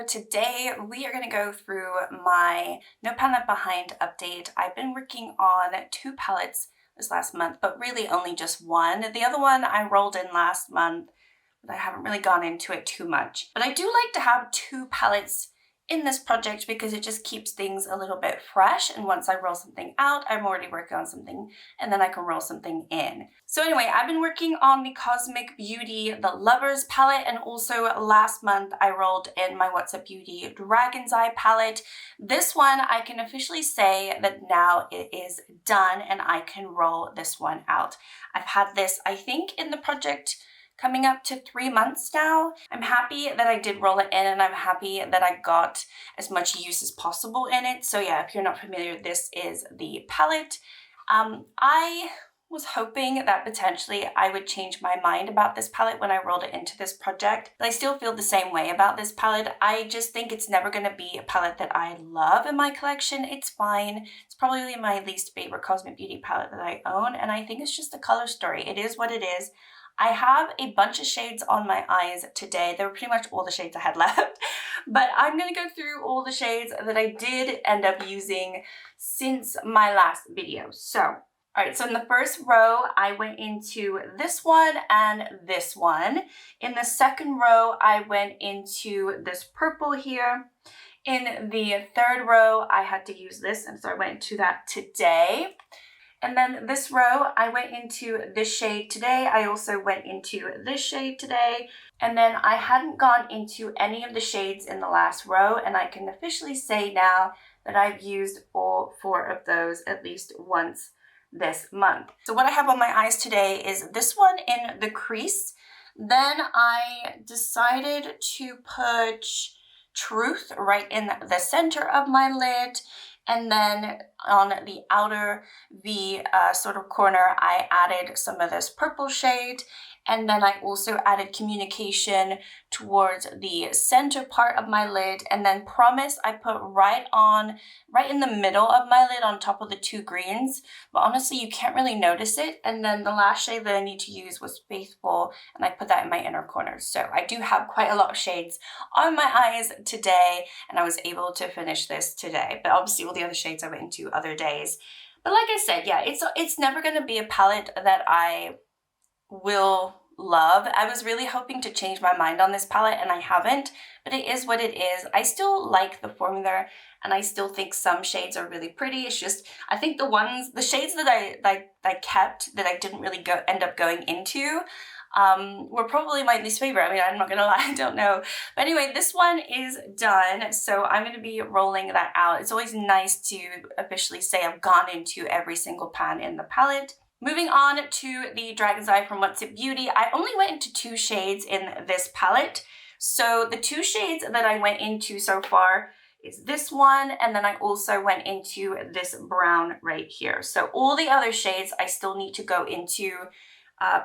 today we are going to go through my No Pan Left Behind update. I've been working on 2 palettes this last month, but really only just one. The other one I rolled in last month, but I haven't really gone into it too much. But I do like to have 2 palettes in this project because it just keeps things a little bit fresh, and once I roll something out, I'm already working on something and then I can roll something in. So anyway, I've been working on the Cosmic Beauty The Lovers palette, and also last month I rolled in my WhatsUp Beauty Dragon's Eye palette. This one I can officially say that now it is done and I can roll this one out. I've had this, I think, in the project coming up to 3 months now. I'm happy that I did roll it in, and I'm happy that I got as much use as possible in it. So yeah, if you're not familiar, this is the palette. I was hoping that potentially I would change my mind about this palette when I rolled it into this project, but I still feel the same way about this palette. I just think it's never going to be a palette that I love in my collection. It's fine. It's probably my least favorite Cosmic Beauty palette that I own, and I think it's just a color story. It is what it is. I have a bunch of shades on my eyes today. They were pretty much all the shades I had left, but I'm going to go through all the shades that I did end up using since my last video. So, all right, so in the first row, I went into this one and this one. In the second row, I went into this purple here. In the third row, I had to use this, and so I went into that today. And then this row, I went into this shade today. I also went into this shade today. And then I hadn't gone into any of the shades in the last row, and I can officially say now that I've used all 4 of those at least once this month. So what I have on my eyes today is this one in the crease. Then I decided to put Truth right in the center of my lid. And then on the outer V sort of corner, I added some of this purple shade. And then I also added Communication towards the center part of my lid. And then Promise I put right in the middle of my lid on top of the 2 greens. But honestly, you can't really notice it. And then the last shade that I need to use was Faithful, and I put that in my inner corner. So I do have quite a lot of shades on my eyes today, and I was able to finish this today. But obviously all the other shades I went into other days. But like I said, yeah, it's never going to be a palette that I will love. I was really hoping to change my mind on this palette, and I haven't, but it is what it is. I still like the formula, and I still think some shades are really pretty. It's just, I think the shades that I kept that I didn't really end up going into were probably my least favorite. I mean, I'm not gonna lie, I don't know. But anyway, this one is done, so I'm gonna be rolling that out. It's always nice to officially say I've gone into every single pan in the palette. Moving on to the Dragon's Eye from WhatsUp Beauty, I only went into 2 shades in this palette. So the 2 shades that I went into so far is this one, and then I also went into this brown right here. So all the other shades I still need to go into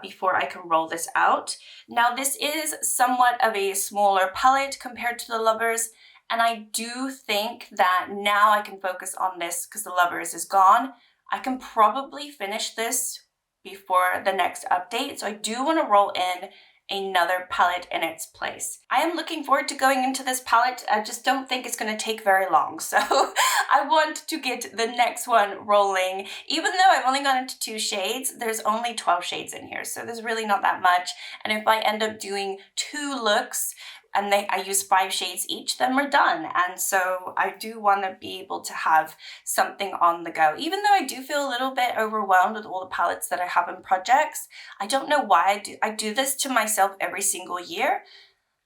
before I can roll this out. Now this is somewhat of a smaller palette compared to the Lovers, and I do think that now I can focus on this because the Lovers is gone. I can probably finish this before the next update, so I do want to roll in another palette in its place. I am looking forward to going into this palette. I just don't think it's going to take very long, so I want to get the next one rolling. Even though I've only gone into 2 shades, there's only 12 shades in here, so there's really not that much. And if I end up doing 2 looks, and I use 5 shades each, then we're done. And so I do want to be able to have something on the go. Even though I do feel a little bit overwhelmed with all the palettes that I have in projects, I don't know why I do this to myself every single year.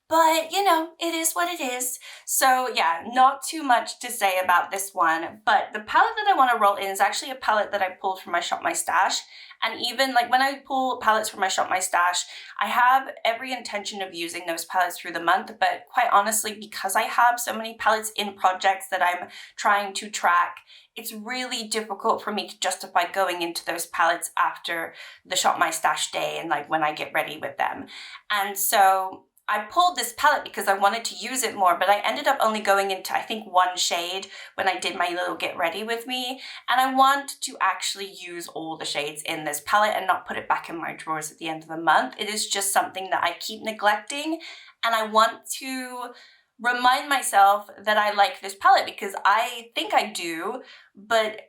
But, you know, it is what it is. So yeah, not too much to say about this one. But the palette that I want to roll in is actually a palette that I pulled from my Shop My Stash. And even like when I pull palettes from my Shop My Stash, I have every intention of using those palettes through the month. But quite honestly, because I have so many palettes in projects that I'm trying to track, it's really difficult for me to justify going into those palettes after the Shop My Stash day and like when I get ready with them. And so I pulled this palette because I wanted to use it more, but I ended up only going into, I think, 1 shade when I did my little get ready with me. And I want to actually use all the shades in this palette and not put it back in my drawers at the end of the month. It is just something that I keep neglecting, and I want to remind myself that I like this palette, because I think I do, but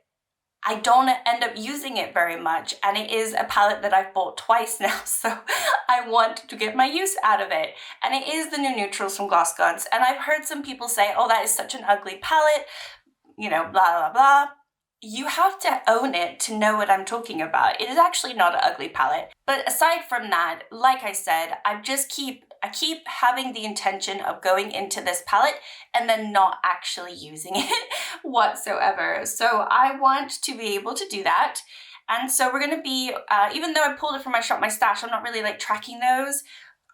I don't end up using it very much, and it is a palette that I've bought twice now, so I want to get my use out of it. And it is the new Neutrals from Gloss Guns, and I've heard some people say, oh, that is such an ugly palette, you know, blah, blah, blah. You have to own it to know what I'm talking about. It is actually not an ugly palette. But aside from that, like I said, I keep having the intention of going into this palette and then not actually using it whatsoever. So I want to be able to do that. And so we're gonna be, even though I pulled it from my Shop My Stash, I'm not really like tracking those.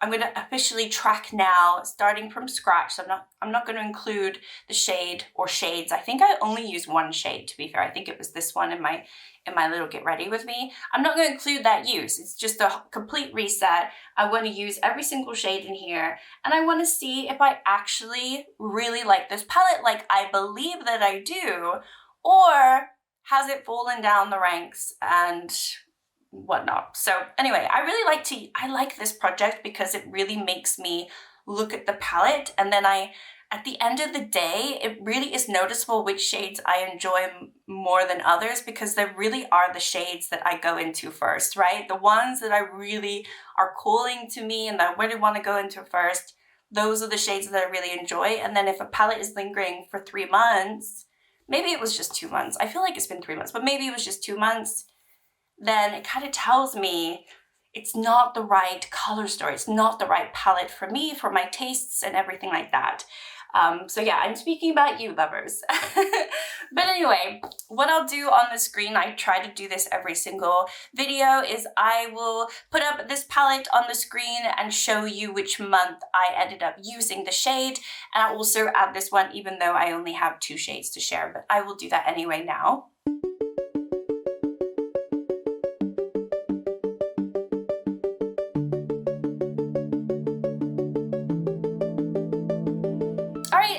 I'm going to officially track now, starting from scratch. So I'm not going to include the shade or shades. I think I only used one shade, to be fair. I think it was this one in my little Get Ready With Me. I'm not going to include that use. It's just a complete reset. I want to use every single shade in here, and I want to see if I actually really like this palette like I believe that I do, or has it fallen down the ranks and whatnot. So anyway, I like this project because it really makes me look at the palette, and then at the end of the day, it really is noticeable which shades I enjoy more than others, because they really are the shades that I go into first, right? The ones that I really are calling to me and that I really want to go into first, those are the shades that I really enjoy. And then if a palette is lingering for 3 months, maybe it was just 2 months. I feel like it's been 3 months, but maybe it was just 2 months, then it kind of tells me it's not the right color story. It's not the right palette for me, for my tastes and everything like that. So yeah, I'm speaking about you, lovers. But anyway, what I'll do on the screen, I try to do this every single video, is I will put up this palette on the screen and show you which month I ended up using the shade. And I'll also add this one, even though I only have 2 shades to share, but I will do that anyway now.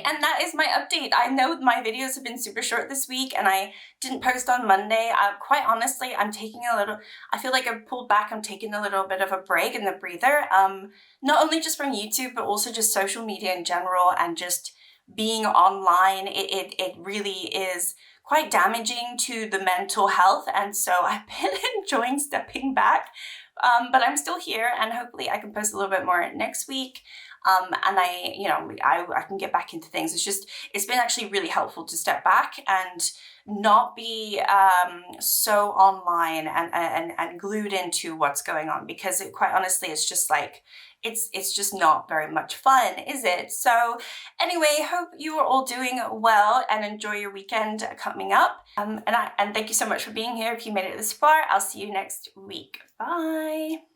And that is my update. I know my videos have been super short this week and I didn't post on Monday. Quite honestly, I'm taking I feel like I've pulled back. I'm taking a little bit of a break and a breather. Not only just from YouTube, but also just social media in general, and just being online. It really is quite damaging to the mental health. And so I've been enjoying stepping back, but I'm still here, and hopefully I can post a little bit more next week. And I can get back into things. It's been actually really helpful to step back and not be so online and glued into what's going on, because quite honestly, it's just like, it's just not very much fun, is it? So anyway, hope you are all doing well and enjoy your weekend coming up. And thank you so much for being here. If you made it this far, I'll see you next week. Bye.